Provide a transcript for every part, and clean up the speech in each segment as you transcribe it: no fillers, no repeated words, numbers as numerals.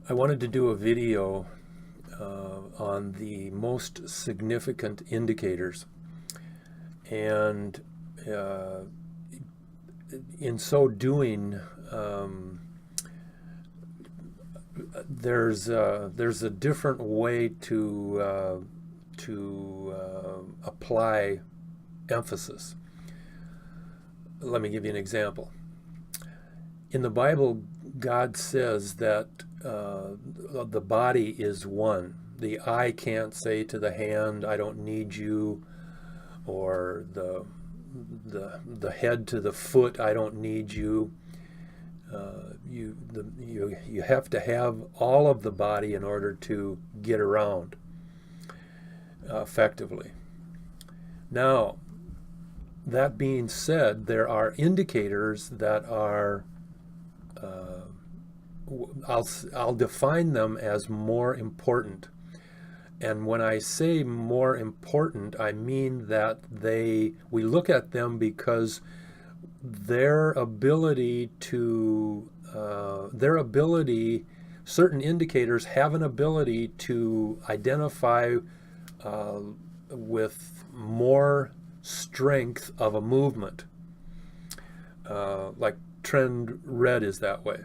I wanted to do a video on the most significant indicators, and uh, in so doing, there's a different way to apply emphasis. Let me give you an example. In the Bible, God says that the body is one. The eye can't say to the hand, "I don't need you," or the head to the foot, "I don't need you." You have to have all of the body in order to get around effectively. Now, that being said, there are indicators that are I'll define them as more important. And when I say more important, I mean that we look at them because their ability, certain indicators have an ability to identify with more strength of a movement. Like trend red is that way.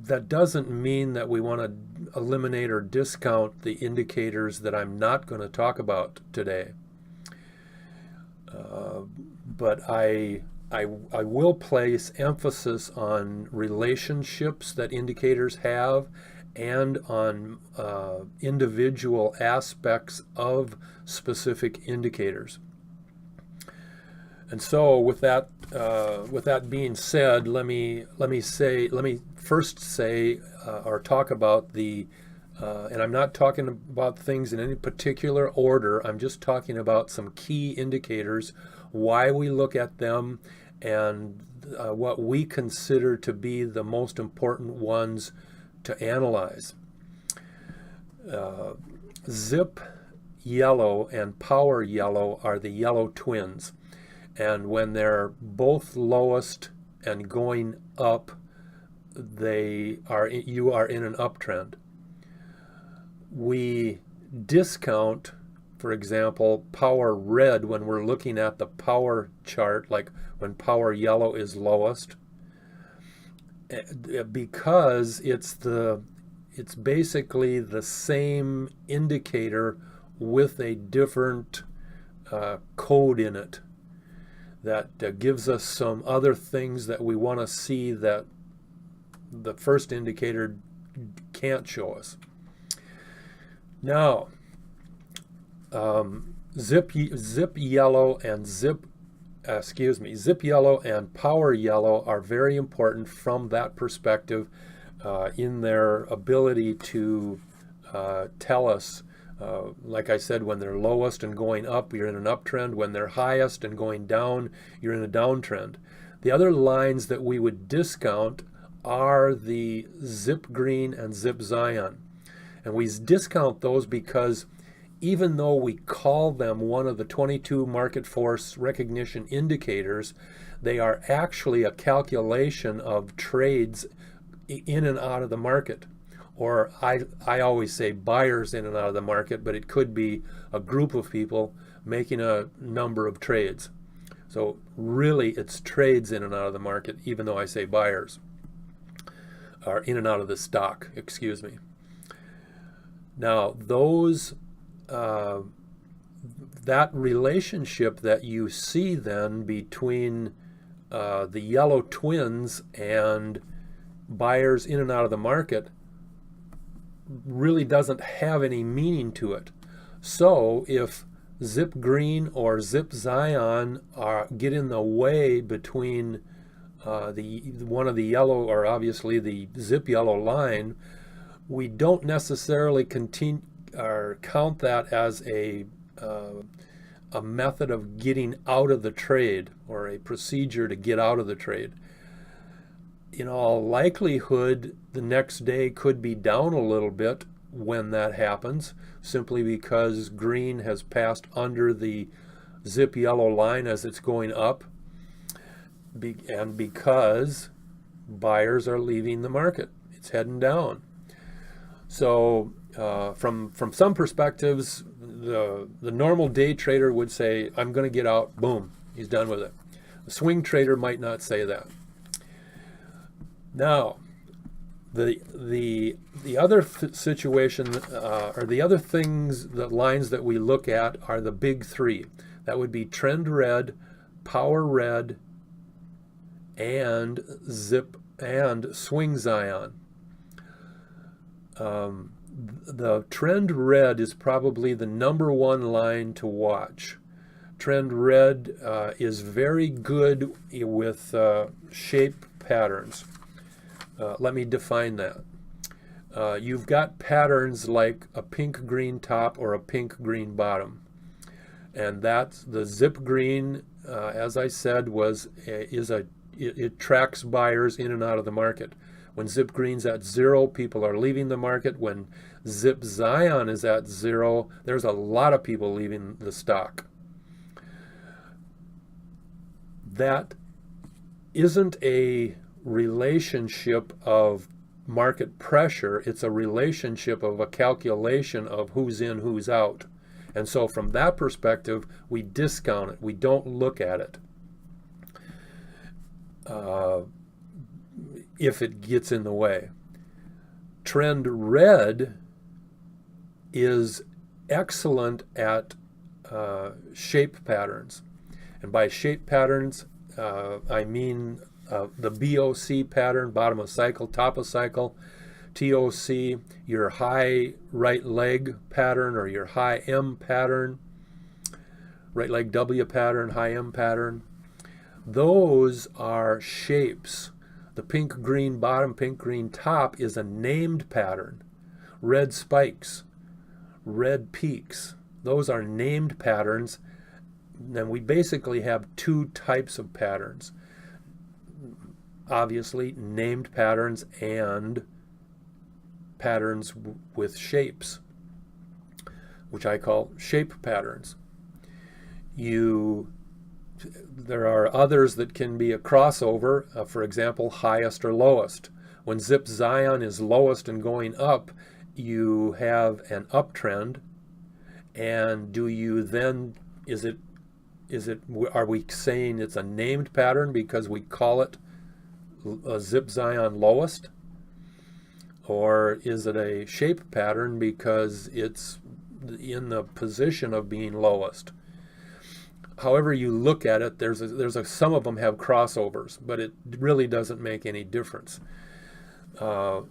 That doesn't mean that we want to eliminate or discount the indicators that I'm not going to talk about today. But I will place emphasis on relationships that indicators have and on individual aspects of specific indicators. And so, with that being said, let me first say or talk about and I'm not talking about things in any particular order. I'm just talking about some key indicators, why we look at them, and what we consider to be the most important ones to analyze. Zip yellow and power yellow are the yellow twins. And when they're both lowest and going up, you are in an uptrend. We discount, for example, power red when we're looking at the power chart, like when power yellow is lowest, because it's basically the same indicator with a different code in it that gives us some other things that we want to see that the first indicator can't show us. Now, zip yellow and power yellow are very important from that perspective in their ability to tell us. Like I said, when they're lowest and going up, you're in an uptrend. When they're highest and going down, you're in a downtrend. The other lines that we would discount are the Zip Green and Zip Zion. And we discount those because even though we call them one of the 22 market force recognition indicators, they are actually a calculation of trades in and out of the market. Or I always say buyers in and out of the market, but it could be a group of people making a number of trades. So really it's trades in and out of the market, even though I say buyers, or in and out of the stock, excuse me. Now that relationship that you see then between the yellow twins and buyers in and out of the market really doesn't have any meaning to it. So if Zip Green or Zip Zion get in the way between one of the yellow, or obviously the Zip yellow line, we don't necessarily continue or count that as a method of getting out of the trade or a procedure to get out of the trade. In all likelihood, the next day could be down a little bit when that happens, simply because green has passed under the Zip yellow line as it's going up, and because buyers are leaving the market. It's heading down. So from some perspectives, the normal day trader would say, I'm going to get out, boom, he's done with it. The swing trader might not say that. Now, the other situation, or the other things, the lines that we look at are the big three. That would be trend red, power red, and zip and swing Zion. The trend red is probably the number one line to watch. Trend red is very good with shape patterns. Let me define that. You've got patterns like a pink-green top or a pink-green bottom. And that's the zip green, as I said, it tracks buyers in and out of the market. When zip green's at 0, people are leaving the market. When zip Zion is at 0, there's a lot of people leaving the stock. That isn't a relationship of market pressure. It's a relationship of a calculation of who's in, who's out. And so from that perspective, we discount it. We don't look at it if it gets in the way. Trend red is excellent at shape patterns. And by shape patterns, I mean the BOC pattern, bottom of cycle, top of cycle, TOC, your high right leg pattern or your high M pattern, right leg W pattern, high M pattern. Those are shapes. The pink-green bottom, pink-green top is a named pattern. Red spikes, red peaks, those are named patterns. And we basically have two types of patterns. Obviously, named patterns and patterns with shapes, which I call shape patterns. There are others that can be a crossover, for example, highest or lowest. When zip Zion is lowest and going up, you have an uptrend. And do you then, are we saying it's a named pattern because we call it a zip Zion lowest? Or is it a shape pattern because it's in the position of being lowest? However you look at it, some of them have crossovers, but it really doesn't make any difference. The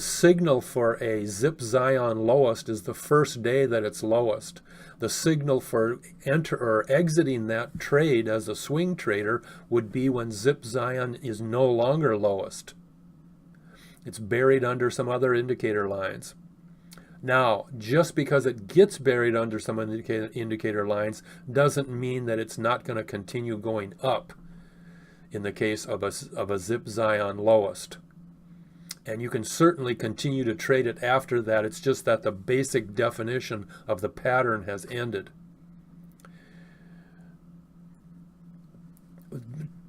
signal for a zip Zion lowest is the first day that it's lowest. The signal for exiting that trade as a swing trader would be when zip Zion is no longer lowest. It's buried under some other indicator lines. Now, just because it gets buried under some indicator lines doesn't mean that it's not going to continue going up in the case of a zip Zion lowest. And you can certainly continue to trade it after that. It's just that the basic definition of the pattern has ended.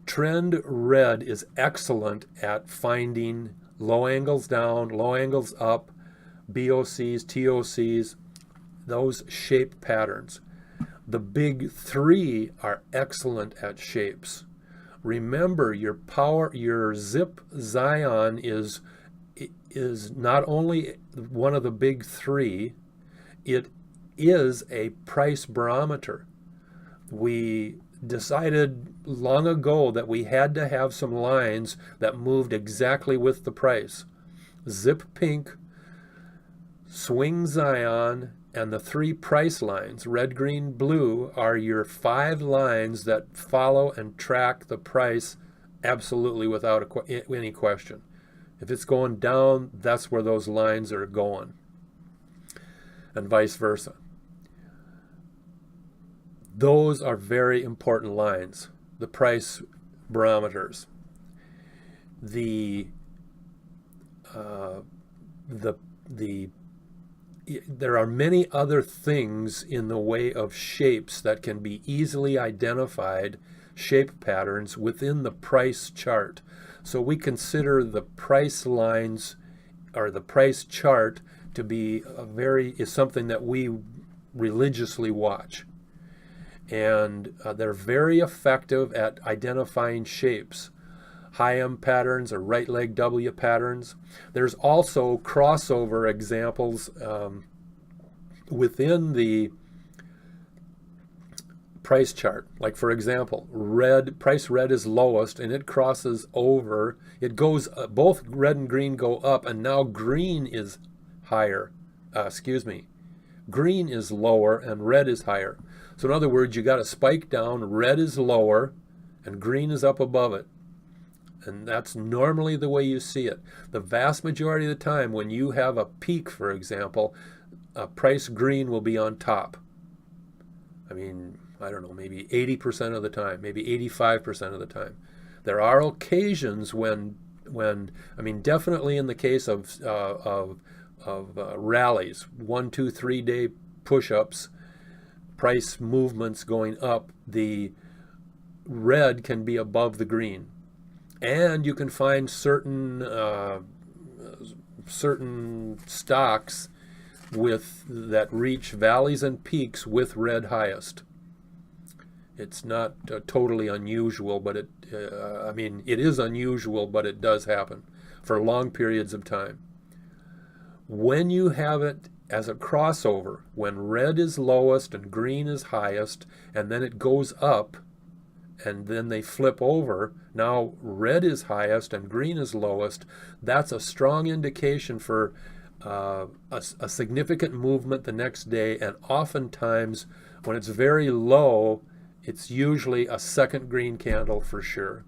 Trend red is excellent at finding low angles down, low angles up, BOCs, TOCs, those shape patterns. The big three are excellent at shapes. Remember, your zip Zion is not only one of the big three, it is a price barometer. We decided long ago that we had to have some lines that moved exactly with the price. Zip pink, swing Zion, and the three price lines, red, green, blue, are your 5 lines that follow and track the price absolutely without any question. If it's going down, that's where those lines are going, and vice versa. Those are very important lines, the price barometers. There are many other things in the way of shapes that can be easily identified, shape patterns within the price chart. So we consider the price lines or the price chart to be is something that we religiously watch. And they're very effective at identifying shapes. High M patterns or right leg W patterns. There's also crossover examples within the price chart. Like for example, price red is lowest and it crosses over. It goes, both red and green go up, and now green is higher. Green is lower and red is higher. So in other words, you got a spike down, red is lower and green is up above it. And that's normally the way you see it. The vast majority of the time when you have a peak, for example, price green will be on top. I mean, I don't know, maybe 80% of the time, maybe 85% of the time. There are occasions when I mean, definitely in the case of rallies, 1, 2, 3 day push-ups, price movements going up, the red can be above the green. And you can find certain stocks that reach valleys and peaks with red highest. It's not totally unusual, but I mean, it is unusual, but it does happen for long periods of time. When you have it as a crossover, when red is lowest and green is highest, and then it goes up, and then they flip over, now red is highest and green is lowest, that's a strong indication for a significant movement the next day. And oftentimes when it's very low, it's usually a second green candle for sure.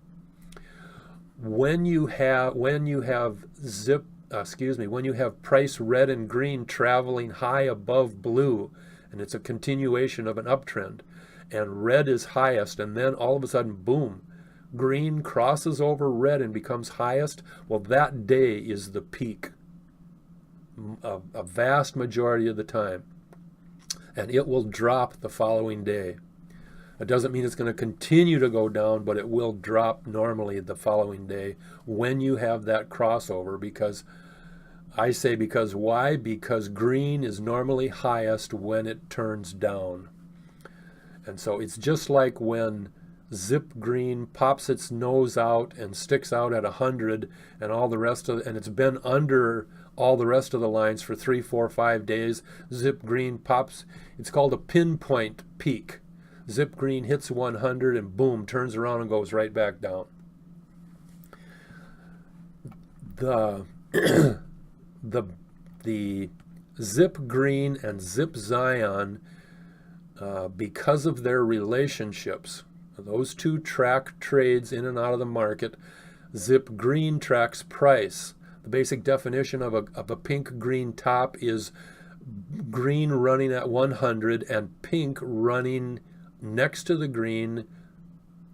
When you have price red and green traveling high above blue, and it's a continuation of an uptrend, and red is highest, and then all of a sudden, boom, green crosses over red and becomes highest, well, that day is the peak a vast majority of the time, and it will drop the following day. It doesn't mean it's going to continue to go down, but it will drop normally the following day when you have that crossover. Because why? Because green is normally highest when it turns down. And so it's just like when Zip Green pops its nose out and sticks out at 100, and it's been under all the rest of the lines for 3, 4, 5 days. Zip Green pops. It's called a pinpoint peak. Zip Green hits 100 and boom, turns around and goes right back down. The Zip Green and Zip Zion, because of their relationships, those two track trades in and out of the market. Zip Green tracks price. The basic definition of a pink-green top is green running at 100 and pink running next to the green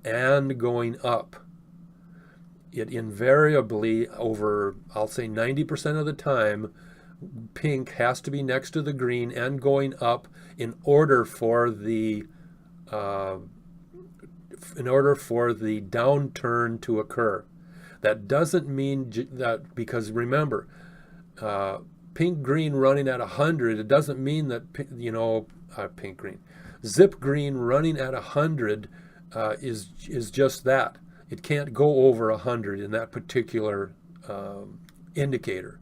and going up. It invariably, over, I'll say 90% of the time, pink has to be next to the green and going up in order for the downturn to occur. That doesn't mean that, because remember, pink green running at 100, it doesn't mean that pink green. Zip Green running at 100 is just that. It can't go over 100 in that particular indicator.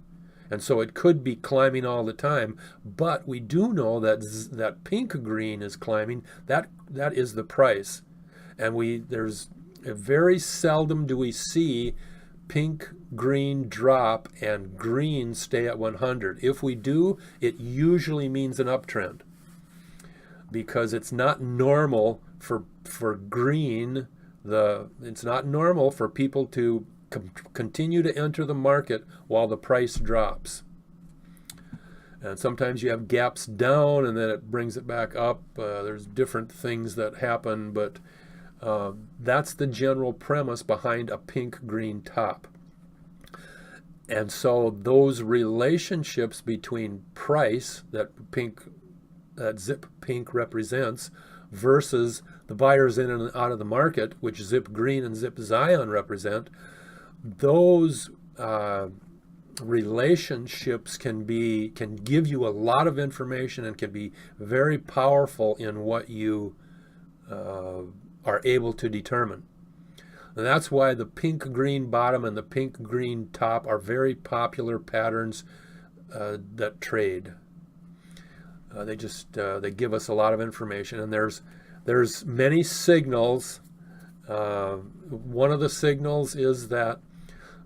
And so it could be climbing all the time, but we do know that pink green is climbing. That is the price. And there's very seldom do we see pink green drop and green stay at 100. If we do, it usually means an uptrend, because it's not normal for green. It's not normal for people to continue to enter the market while the price drops. And sometimes you have gaps down and then it brings it back up. There's different things that happen, but that's the general premise behind a pink-green top. And so those relationships between price that Zip Pink represents versus the buyers in and out of the market, which Zip Green and Zip Zion represent. Those relationships can give you a lot of information and can be very powerful in what you are able to determine. And that's why the pink-green bottom and the pink-green top are very popular patterns that trade. They give us a lot of information, and there's many signals. One of the signals is that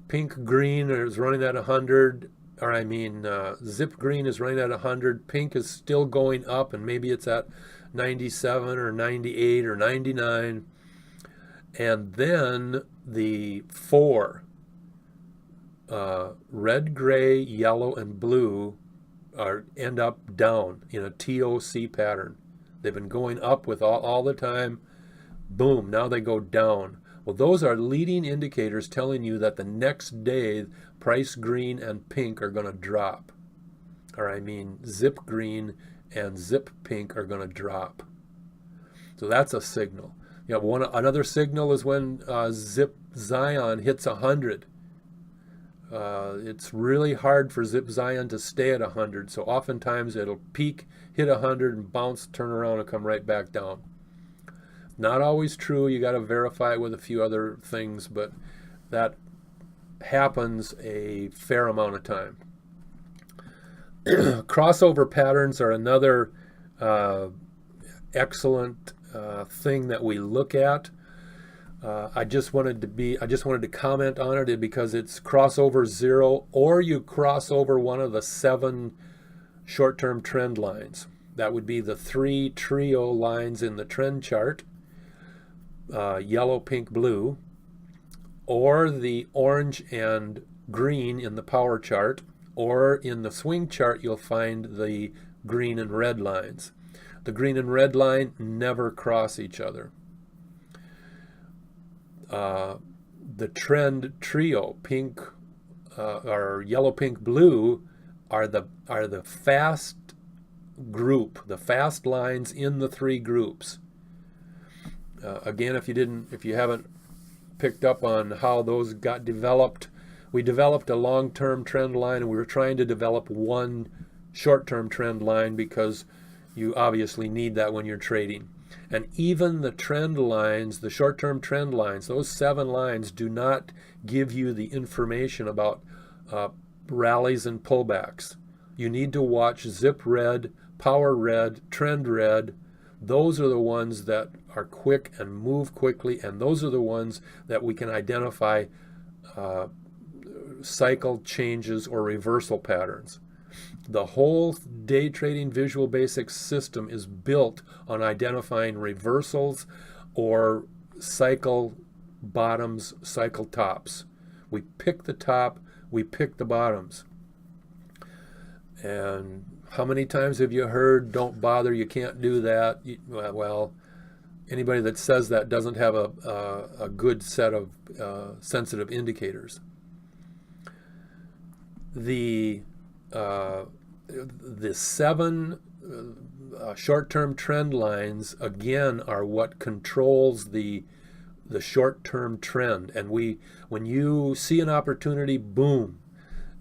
pink green is running at 100, or I mean Zip Green is running at 100. Pink is still going up, and maybe it's at 97 or 98 or 99. And then the 4, red, gray, yellow, and blue end up down in a TOC pattern. They've been going up with all the time. Boom, now they go down. Well, those are leading indicators telling you that the next day price green and pink are going to drop. Or I mean Zip Green and Zip Pink are going to drop. So that's a signal. Another signal is when Zip Zion hits 100. It's really hard for Zip Zion to stay at 100, so oftentimes it'll peak, hit 100, and bounce, turn around, and come right back down. Not always true. You got to verify it with a few other things, but that happens a fair amount of time. Crossover patterns are another excellent thing that we look at. I just wanted to comment on it because it's crossover 0, or you cross over one of the 7 short-term trend lines. That would be the 3 trio lines in the trend chart, yellow, pink, blue, or the orange and green in the power chart, or in the swing chart you'll find the green and red lines. The green and red line never cross each other. The trend trio, pink or yellow, pink, blue, are the fast group, the fast lines in the 3 groups. Again, if you haven't picked up on how those got developed, we developed a long-term trend line, and we were trying to develop one short-term trend line because you obviously need that when you're trading. And even the trend lines, the short-term trend lines, those 7 lines do not give you the information about rallies and pullbacks. You need to watch Zip Red, Power Red, Trend Red. Those are the ones that are quick and move quickly, and those are the ones that we can identify cycle changes or reversal patterns. The whole day trading Visual Basics system is built on identifying reversals or cycle bottoms, cycle tops. We pick the top, we pick the bottoms. And how many times have you heard, don't bother, you can't do that? Well, anybody that says that doesn't have a good set of sensitive indicators. The 7 short-term trend lines, again, are what controls the short-term trend. And when you see an opportunity, boom,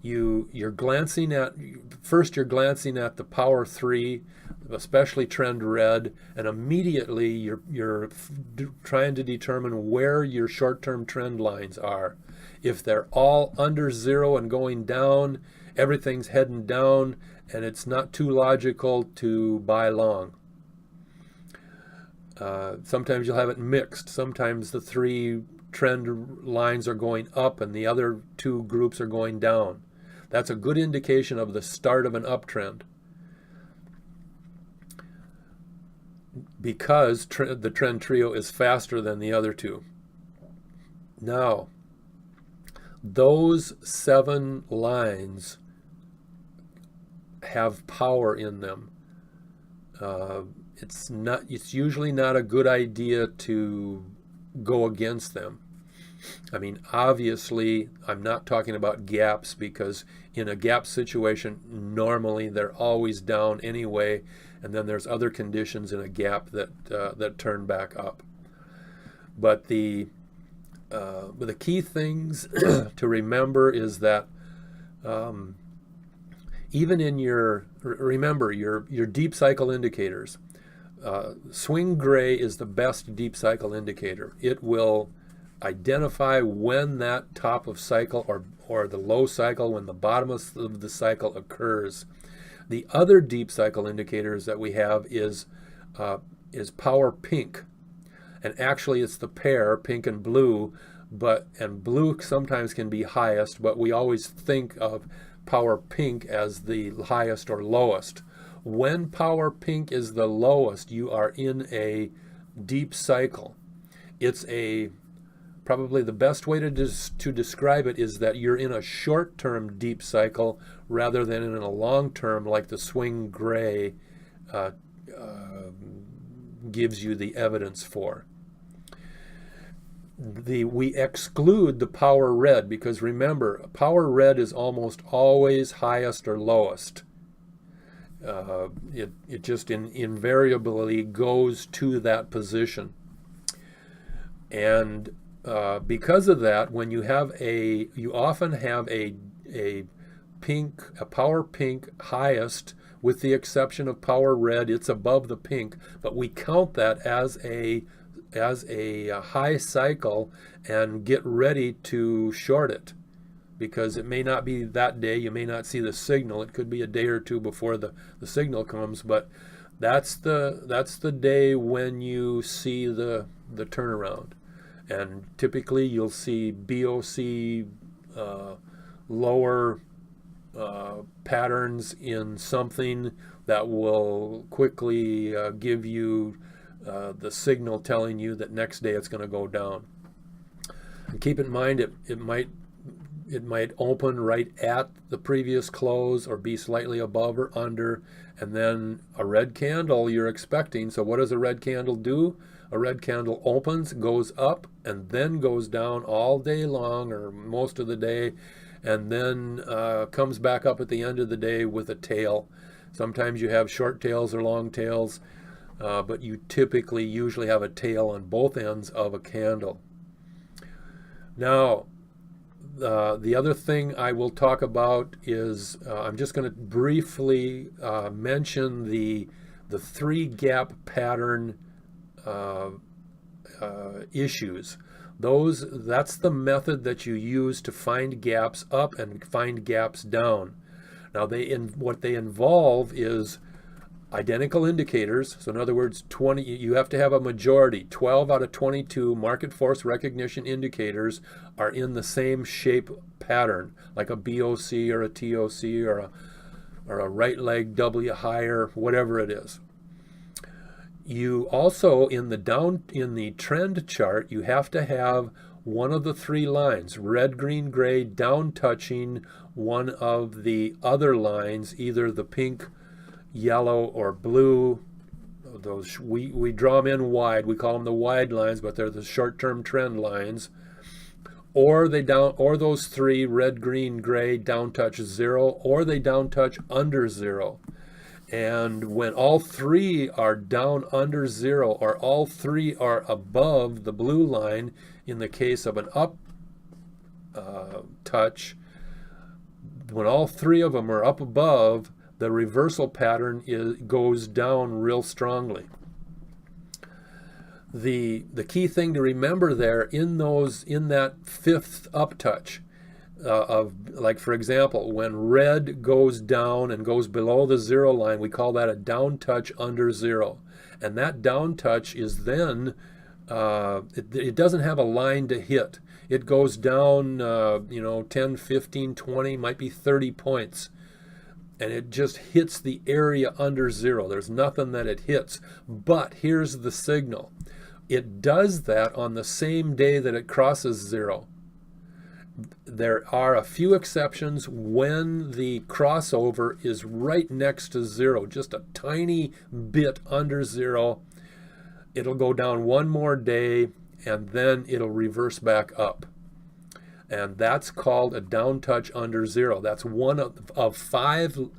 you're glancing at the power 3, especially trend red, and immediately you're trying to determine where your short-term trend lines are. If they're all under 0 and going down, everything's heading down, and it's not too logical to buy long. Sometimes you'll have it mixed. Sometimes the 3 trend lines are going up and the other 2 groups are going down. That's a good indication of the start of an uptrend, because the trend trio is faster than the other 2. Now, those 7 lines have power in them. It's usually not a good idea to go against them. I mean, obviously, I'm not talking about gaps, because in a gap situation, normally they're always down anyway, and then there's other conditions in a gap that turn back up. But the key things to remember is that even in your deep cycle indicators, swing gray is the best deep cycle indicator. It will identify when that top of cycle or the low cycle, when the bottom of the cycle occurs. The other deep cycle indicators that we have is power pink. And actually it's the pair, pink and blue, and blue sometimes can be highest, but we always think of power pink as the highest or lowest. When power pink is the lowest, you are in a deep cycle. It's probably the best way to describe it is that you're in a short-term deep cycle rather than in a long-term, like the swing gray gives you the evidence for. We exclude the power red because remember, power red is almost always highest or lowest. It just invariably goes to that position. And because of that, when you often have a power pink highest, with the exception of power red, it's above the pink, but we count that as a high cycle and get ready to short it, because it may not be that day, you may not see the signal, it could be a day or two before the signal comes, but that's the day when you see the turnaround. And typically you'll see BOC lower patterns in something that will quickly give you the signal telling you that next day it's going to go down. And keep in mind it might open right at the previous close or be slightly above or under, and then a red candle you're expecting. So what does a red candle do? A red candle opens, goes up, and then goes down all day long or most of the day, and then comes back up at the end of the day with a tail. Sometimes you have short tails or long tails, but you usually have a tail on both ends of a candle. Now, the other thing I will talk about is I'm just going to briefly mention the three gap pattern issues. That's the method that you use to find gaps up and find gaps down. Now what they involve is identical indicators. So in other words, you have to have a majority. 12 out of 22 market force recognition indicators are in the same shape pattern, like a BOC or a TOC or a right leg W higher, whatever it is. You also, in the trend chart, you have to have one of the three lines, red, green, gray, down touching one of the other lines, either the pink, yellow, or blue. Those we draw them in wide. We call them the wide lines, but they're the short-term trend lines. Or those three, red, green, gray, down touch 0, or they down touch under 0. And when all three are down under 0, or all three are above the blue line, in the case of an up touch, when all three of them are up above, the reversal pattern goes down real strongly. The key thing to remember there in that fifth up touch, like for example, when red goes down and goes below the 0 line, we call that a down touch under 0. And that down touch is then, it doesn't have a line to hit. It goes down, 10, 15, 20, might be 30 points. And it just hits the area under 0. There's nothing that it hits. But here's the signal. It does that on the same day that it crosses 0. There are a few exceptions when the crossover is right next to 0, just a tiny bit under 0. It'll go down one more day, and then it'll reverse back up. And that's called a down touch under 0. That's one of 5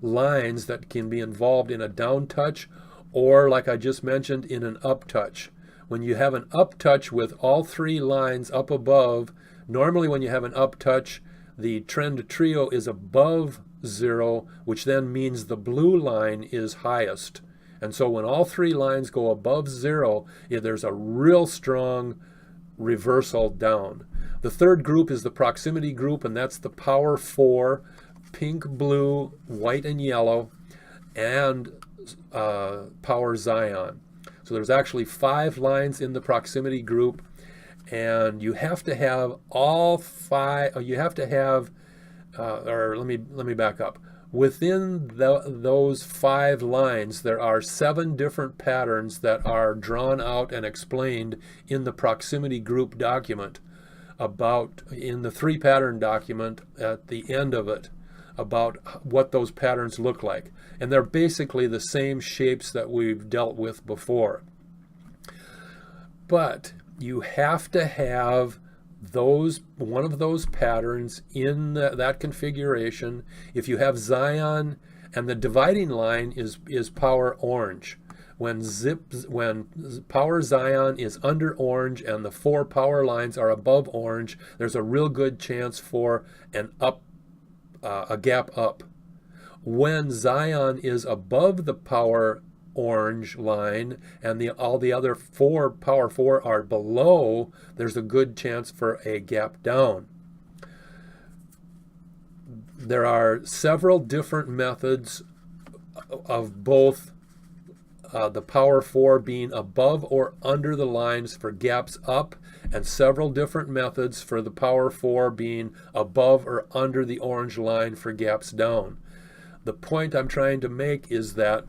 lines that can be involved in a down touch, or like I just mentioned, in an up touch. When you have an up touch with all three lines up above, normally when you have an up touch, the trend trio is above 0, which then means the blue line is highest. And so when all three lines go above 0, there's a real strong reversal down. The third group is the proximity group, and that's the power 4, pink, blue, white, and yellow, and power Zion. So there's actually 5 lines in the proximity group, and you have to have all 5. You have to have, or let me back up. Within those 5 lines, there are 7 different patterns that are drawn out and explained in the proximity group document, in the 3 pattern document at the end of it, about what those patterns look like. And they're basically the same shapes that we've dealt with before. But you have to have one of those patterns in that configuration. If you have Zion, and the dividing line is power orange. When power Zion is under orange and the 4 power lines are above orange, there's a real good chance for a gap up. When Zion is above the power orange line and all the other power 4 are below, there's a good chance for a gap down. There are several different methods of both the power 4 being above or under the lines for gaps up, and several different methods for the power 4 being above or under the orange line for gaps down. The point I'm trying to make is that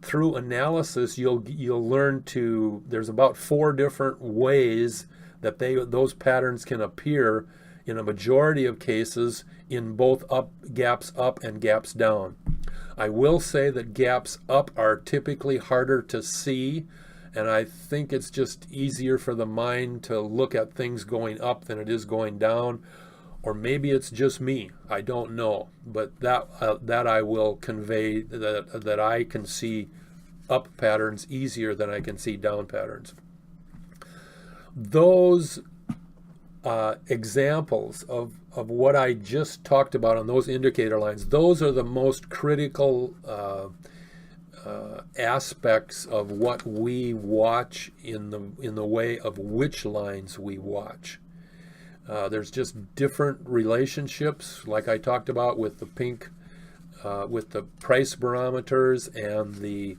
through analysis, you'll learn there's about 4 different ways that those patterns can appear in a majority of cases in both gaps up and gaps down. I will say that gaps up are typically harder to see, and I think it's just easier for the mind to look at things going up than it is going down. Or maybe it's just me, I don't know, but that I will convey, that I can see up patterns easier than I can see down patterns. Those examples of what I just talked about on those indicator lines, those are the most critical aspects of what we watch in the way of which lines we watch. There's just different relationships, like I talked about with the pink, with the price barometers and the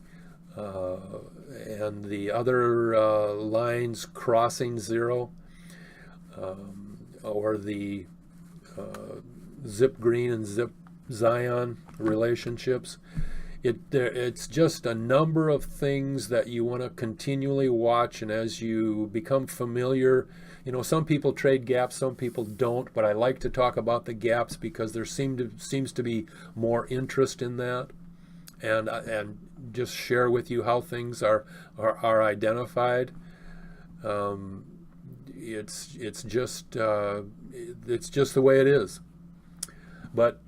other lines crossing 0, or the Zip Green and Zip Zion relationships. It's just a number of things that you want to continually watch, and as you become familiar, some people trade gaps, some people don't, but I like to talk about the gaps because there seems to be more interest in that, and just share with you how things are identified. It's just the way it is. But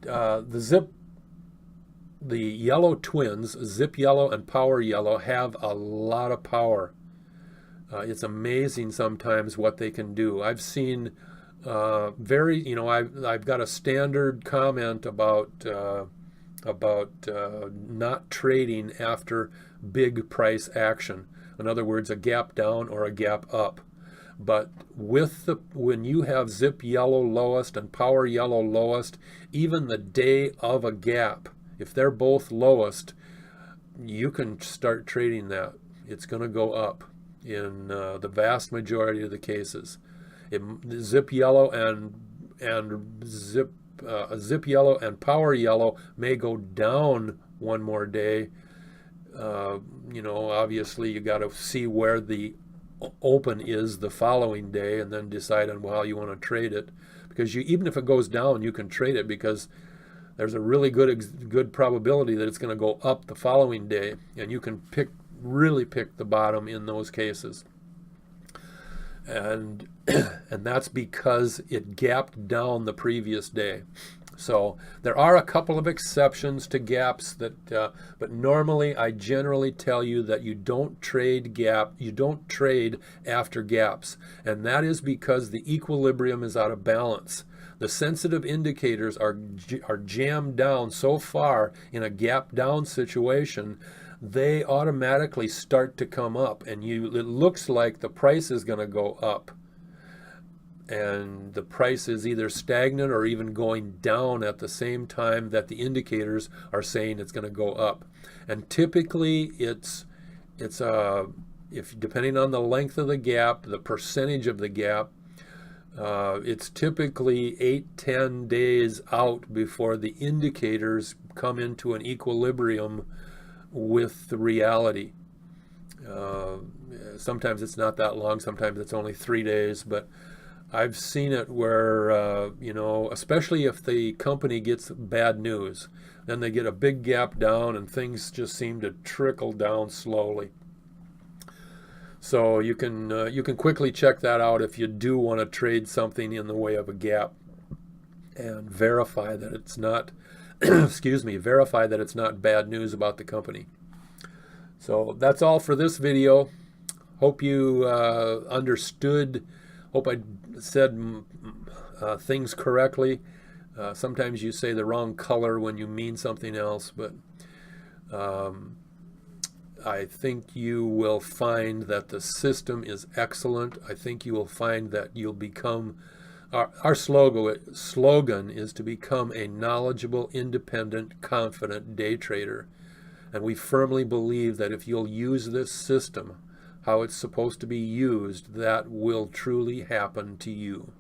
the yellow twins, Zip Yellow and Power Yellow, have a lot of power. It's amazing sometimes what they can do. I've seen I've got a standard comment about not trading after big price action. In other words, a gap down or a gap up. But when you have Zip Yellow lowest and Power Yellow lowest, even the day of a gap, if they're both lowest, you can start trading that. It's going to go up in the vast majority of the cases. Zip Yellow and Zip Yellow and Power Yellow may go down one more day. Obviously you got to see where the open is the following day and then decide on how you want to trade it, because even if it goes down, you can trade it because there's a really good probability that it's going to go up the following day, and you can really pick the bottom in those cases. And that's because it gapped down the previous day. So there are a couple of exceptions to gaps that, but normally I generally tell you that you don't trade after gaps, and that is because the equilibrium is out of balance. The sensitive indicators are jammed down so far in a gap down situation, they automatically start to come up, and it looks like the price is going to go up. And the price is either stagnant or even going down at the same time that the indicators are saying it's going to go up. And typically it's if depending on the length of the gap, the percentage of the gap, it's typically 8-10 days out before the indicators come into an equilibrium with the reality. Sometimes it's not that long, sometimes it's only 3 days, but I've seen it where, especially if the company gets bad news, then they get a big gap down and things just seem to trickle down slowly. So you can quickly check that out if you do want to trade something in the way of a gap, and verify that it's not, verify that it's not bad news about the company. So that's all for this video. Hope you understood. Hope I said things correctly. Sometimes you say the wrong color when you mean something else, but I think you will find that the system is excellent. I think you will find that you'll become, our slogan is to become a knowledgeable, independent, confident day trader. And we firmly believe that if you'll use this system how it's supposed to be used, that will truly happen to you.